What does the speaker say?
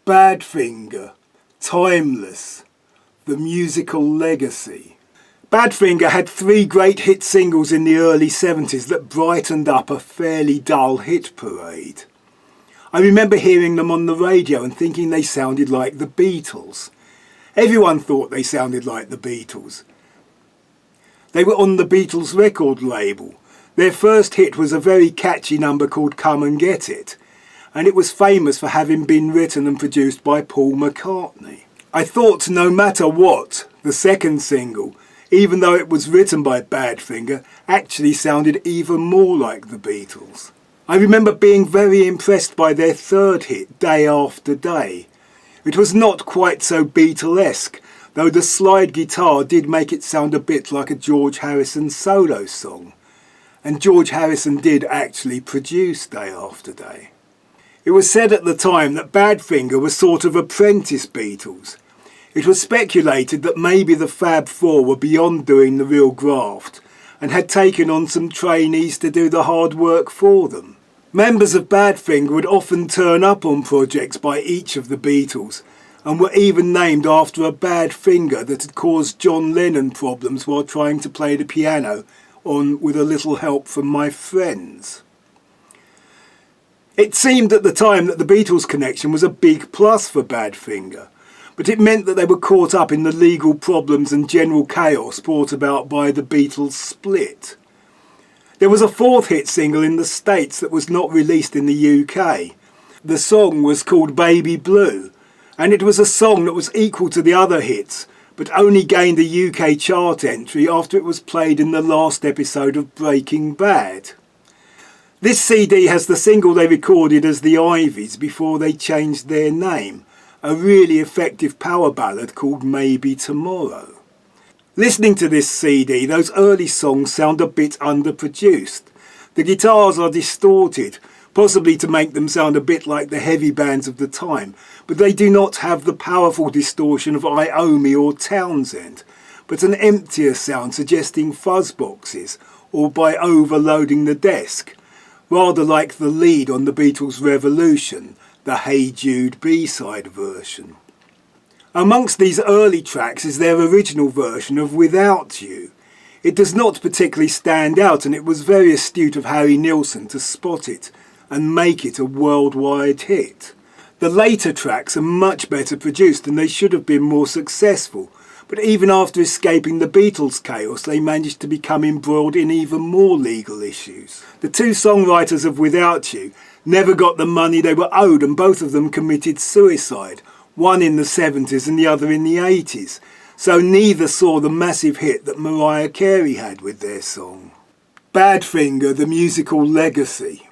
Badfinger, Timeless, the musical legacy. Badfinger had 3 great hit singles in the early 70s that brightened up a fairly dull hit parade. I remember hearing them on the radio and thinking they sounded like the Beatles. Everyone thought they sounded like the Beatles. They were on the Beatles record label. Their first hit was a very catchy number called Come and Get It, and it was famous for having been written and produced by Paul Mc Cartney. I thought no matter what, the second single, even though it was written by Badfinger, actually sounded even more like the Beatles. I remember being very impressed by their third hit, Day After Day. It was not quite so Beatlesque, though the slide guitar did make it sound a bit like a George Harrison solo song. And George Harrison did actually produce Day After Day. It was said at the time that Badfinger was sort of apprentice Beatles. It was speculated that maybe the Fab Four were beyond doing the real graft and had taken on some trainees to do the hard work for them. Members of Badfinger would often turn up on projects by each of the Beatles and were even named after a bad finger that had caused John Lennon problems while trying to play the piano on With a Little Help from My Friends. It seemed at the time that the Beatles connection was a big plus for Badfinger, but it meant that they were caught up in the legal problems and general chaos brought about by the Beatles split. There was a 4th hit single in the States that was not released in the UK. The song was called Baby Blue, and it was a song that was equal to the other hits, but only gained a UK chart entry after it was played in the last episode of Breaking Bad. This CD has the single they recorded as the Ivies before they changed their name, a really effective power ballad called Maybe Tomorrow. Listening to this CD, those early songs sound a bit underproduced. The guitars are distorted, possibly to make them sound a bit like the heavy bands of the time, but they do not have the powerful distortion of Iommi or Townsend, but an emptier sound suggesting fuzz boxes or by overloading the desk, rather like the lead on the Beatles' Revolution, the Hey Jude B-side version. Amongst these early tracks is their original version of Without You. It does not particularly stand out, and it was very astute of Harry Nilsson to spot it and make it a worldwide hit. The later tracks are much better produced and they should have been more successful, but even after escaping the Beatles' chaos they managed to become embroiled in even more legal issues. The 2 songwriters of Without You never got the money they were owed, and both of them committed suicide, one in the 70s and the other in the 80s, so neither saw the massive hit that Mariah Carey had with their song. Badfinger, the musical legacy.